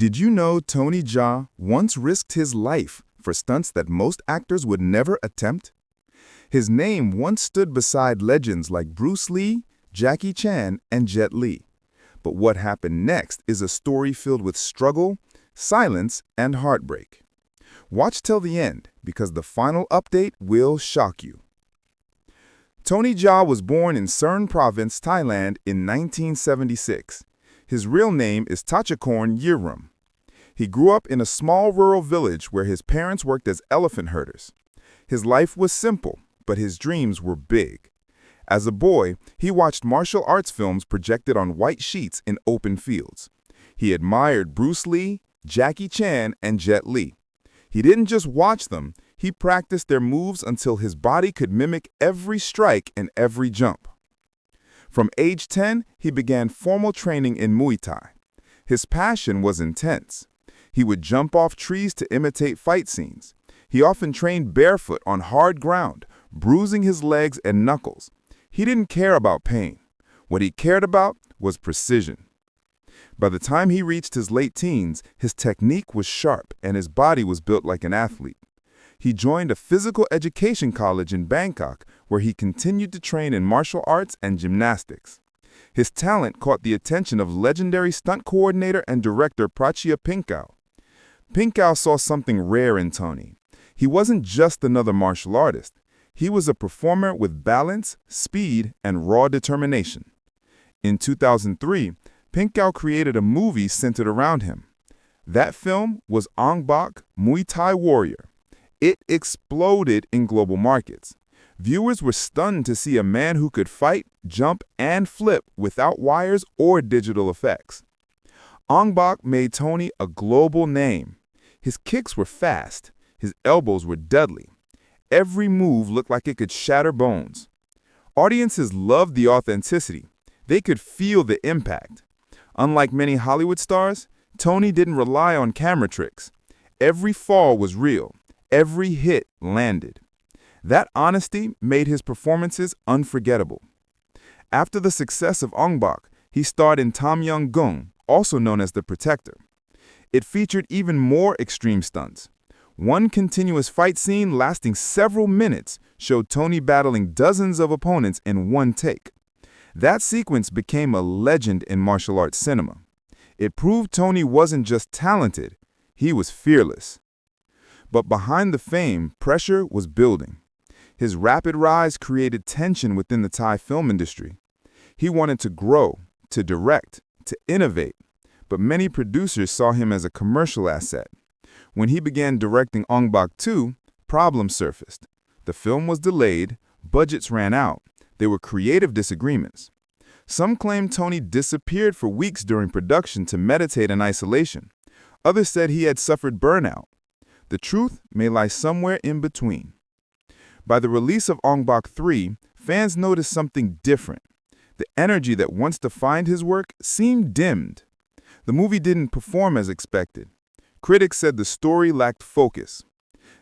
Did you know Tony Jaa once risked his life for stunts that most actors would never attempt? His name once stood beside legends like Bruce Lee, Jackie Chan, and Jet Li. But what happened next is a story filled with struggle, silence, and heartbreak. Watch till the end, because the final update will shock you. Tony Jaa was born in Sern Province, Thailand in 1976. His real name is Tachakorn Yirum. He grew up in a small rural village where his parents worked as elephant herders. His life was simple, but his dreams were big. As a boy, he watched martial arts films projected on white sheets in open fields. He admired Bruce Lee, Jackie Chan, and Jet Li. He didn't just watch them, he practiced their moves until his body could mimic every strike and every jump. From age 10, he began formal training in Muay Thai. His passion was intense. He would jump off trees to imitate fight scenes. He often trained barefoot on hard ground, bruising his legs and knuckles. He didn't care about pain. What he cared about was precision. By the time he reached his late teens, his technique was sharp and his body was built like an athlete. He joined a physical education college in Bangkok, where he continued to train in martial arts and gymnastics. His talent caught the attention of legendary stunt coordinator and director Prachia Pinkau. Pinkau saw something rare in Tony. He wasn't just another martial artist. He was a performer with balance, speed, and raw determination. In 2003, Pinkau created a movie centered around him. That film was Ong-Bak, Muay Thai Warrior. It exploded in global markets. Viewers were stunned to see a man who could fight, jump, and flip without wires or digital effects. Ong-Bak made Tony a global name. His kicks were fast. His elbows were deadly. Every move looked like it could shatter bones. Audiences loved the authenticity. They could feel the impact. Unlike many Hollywood stars, Tony didn't rely on camera tricks. Every fall was real. Every hit landed. That honesty made his performances unforgettable. After the success of Ong-Bak, he starred in Tom Yum Goong, also known as The Protector. It featured even more extreme stunts. One continuous fight scene lasting several minutes showed Tony battling dozens of opponents in one take. That sequence became a legend in martial arts cinema. It proved Tony wasn't just talented, he was fearless. But behind the fame, pressure was building. His rapid rise created tension within the Thai film industry. He wanted to grow, to direct, to innovate, but many producers saw him as a commercial asset. When he began directing Ong-Bak 2, problems surfaced. The film was delayed, budgets ran out, there were creative disagreements. Some claimed Tony disappeared for weeks during production to meditate in isolation. Others said he had suffered burnout. The truth may lie somewhere in between. By the release of Ong-Bak 3, fans noticed something different. The energy that once defined his work seemed dimmed. The movie didn't perform as expected. Critics said the story lacked focus.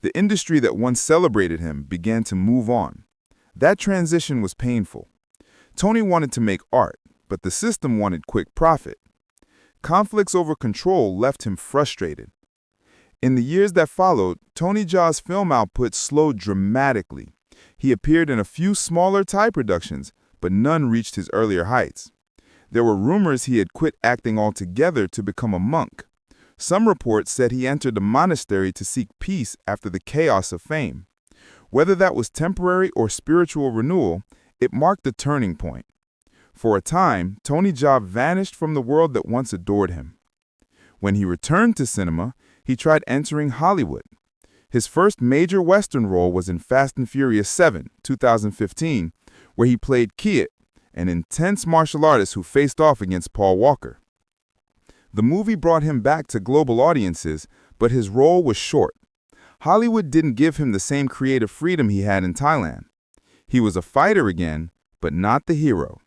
The industry that once celebrated him began to move on. That transition was painful. Tony wanted to make art, but the system wanted quick profit. Conflicts over control left him frustrated. In the years that followed, Tony Jaa's film output slowed dramatically. He appeared in a few smaller Thai productions, but none reached his earlier heights. There were rumors he had quit acting altogether to become a monk. Some reports said he entered a monastery to seek peace after the chaos of fame. Whether that was temporary or spiritual renewal, it marked a turning point. For a time, Tony Jaa vanished from the world that once adored him. When he returned to cinema, he tried entering Hollywood. His first major Western role was in Fast and Furious 7, 2015, where he played Kiet, an intense martial artist who faced off against Paul Walker. The movie brought him back to global audiences, but his role was short. Hollywood didn't give him the same creative freedom he had in Thailand. He was a fighter again, but not the hero.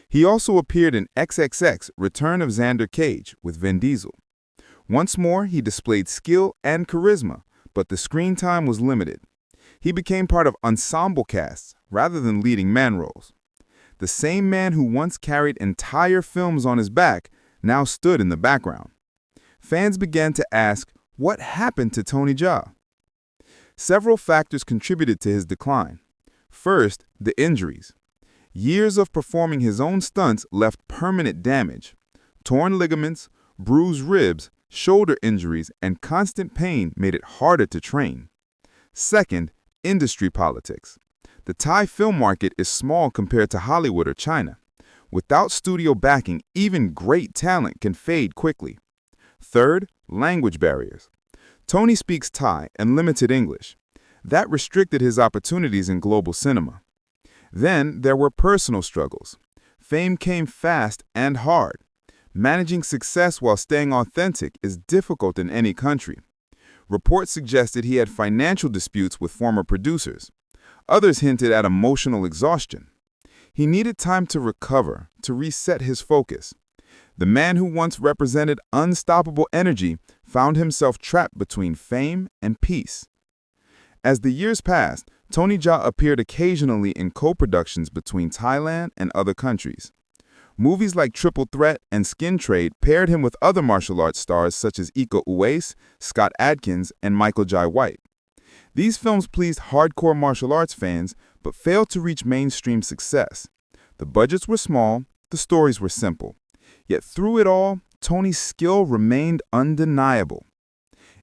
He also appeared in XXX: Return of Xander Cage with Vin Diesel. Once more, he displayed skill and charisma, but the screen time was limited. He became part of ensemble casts rather than leading man roles. The same man who once carried entire films on his back now stood in the background. Fans began to ask, what happened to Tony Jaa? Several factors contributed to his decline. First, the injuries. Years of performing his own stunts left permanent damage. Torn ligaments, bruised ribs, shoulder injuries, and constant pain made it harder to train. Second, industry politics. The Thai film market is small compared to Hollywood or China. Without studio backing, even great talent can fade quickly. Third, language barriers. Tony speaks Thai and limited English. That restricted his opportunities in global cinema. Then there were personal struggles. Fame came fast and hard. Managing success while staying authentic is difficult in any country. Reports suggested he had financial disputes with former producers. Others hinted at emotional exhaustion. He needed time to recover, to reset his focus. The man who once represented unstoppable energy found himself trapped between fame and peace. As the years passed, Tony Jaa appeared occasionally in co-productions between Thailand and other countries. Movies like Triple Threat and Skin Trade paired him with other martial arts stars such as Iko Uwais, Scott Adkins, and Michael Jai White. These films pleased hardcore martial arts fans but failed to reach mainstream success. The budgets were small, the stories were simple. Yet through it all, Tony's skill remained undeniable.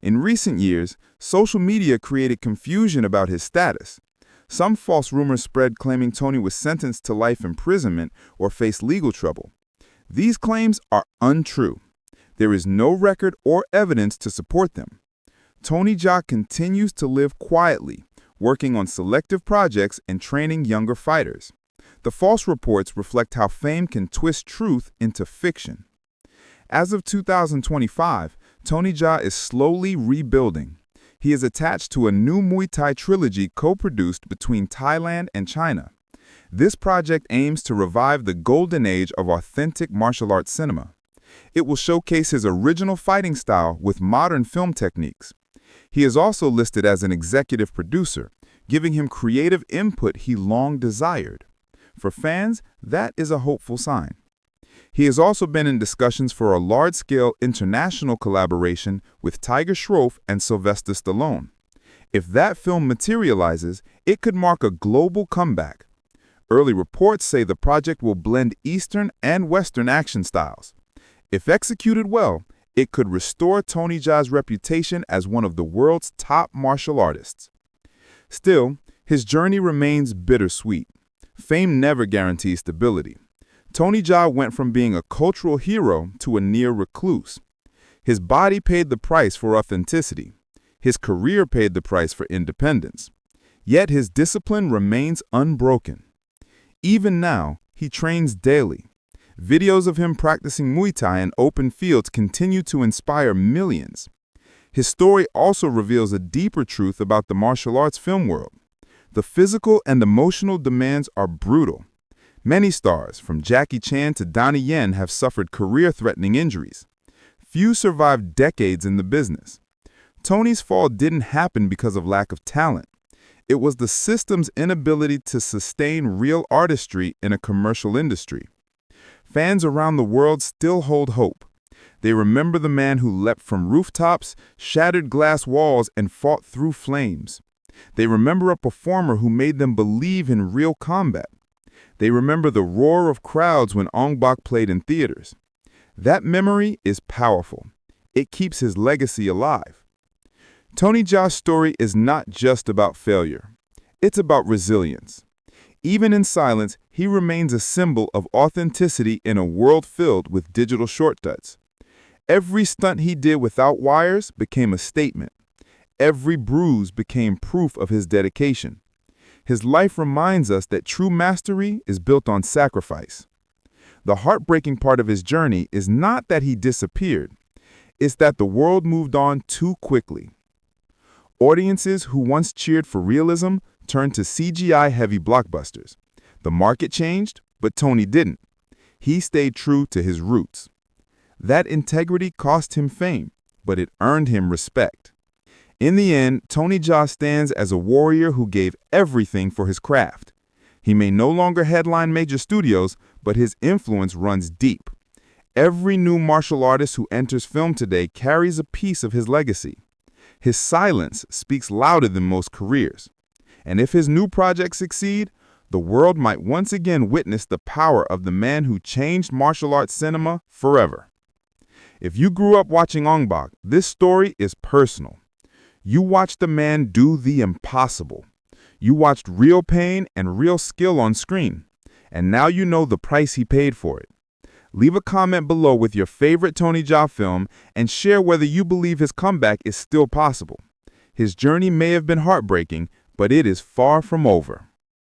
In recent years, social media created confusion about his status. Some false rumors spread claiming Tony was sentenced to life imprisonment or faced legal trouble. These claims are untrue. There is no record or evidence to support them. Tony Jaa continues to live quietly, working on selective projects and training younger fighters. The false reports reflect how fame can twist truth into fiction. As of 2025, Tony Jaa is slowly rebuilding. He is attached to a new Muay Thai trilogy co-produced between Thailand and China. This project aims to revive the golden age of authentic martial arts cinema. It will showcase his original fighting style with modern film techniques. He is also listed as an executive producer, giving him creative input he long desired. For fans, that is a hopeful sign. He has also been in discussions for a large-scale international collaboration with Tiger Shroff and Sylvester Stallone. If that film materializes, it could mark a global comeback. Early reports say the project will blend Eastern and Western action styles. If executed well, it could restore Tony Jaa's reputation as one of the world's top martial artists. Still, his journey remains bittersweet. Fame never guarantees stability. Tony Jaa went from being a cultural hero to a near recluse. His body paid the price for authenticity. His career paid the price for independence. Yet his discipline remains unbroken. Even now, he trains daily. Videos of him practicing Muay Thai in open fields continue to inspire millions. His story also reveals a deeper truth about the martial arts film world. The physical and emotional demands are brutal. Many stars, from Jackie Chan to Donnie Yen, have suffered career-threatening injuries. Few survived decades in the business. Tony's fall didn't happen because of lack of talent. It was the system's inability to sustain real artistry in a commercial industry. Fans around the world still hold hope. They remember the man who leapt from rooftops, shattered glass walls, and fought through flames. They remember a performer who made them believe in real combat. They remember the roar of crowds when Ong-Bak played in theaters. That memory is powerful. It keeps his legacy alive. Tony Jaa's story is not just about failure. It's about resilience. Even in silence, he remains a symbol of authenticity in a world filled with digital shortcuts. Every stunt he did without wires became a statement. Every bruise became proof of his dedication. His life reminds us that true mastery is built on sacrifice. The heartbreaking part of his journey is not that he disappeared. It's that the world moved on too quickly. Audiences who once cheered for realism turned to CGI-heavy blockbusters. The market changed, but Tony didn't. He stayed true to his roots. That integrity cost him fame, but it earned him respect. In the end, Tony Jaa stands as a warrior who gave everything for his craft. He may no longer headline major studios, but his influence runs deep. Every new martial artist who enters film today carries a piece of his legacy. His silence speaks louder than most careers. And if his new projects succeed, the world might once again witness the power of the man who changed martial arts cinema forever. If you grew up watching Ong-Bak, this story is personal. You watched a man do the impossible. You watched real pain and real skill on screen, and now you know the price he paid for it. Leave a comment below with your favorite Tony Jaa film and share whether you believe his comeback is still possible. His journey may have been heartbreaking, but it is far from over.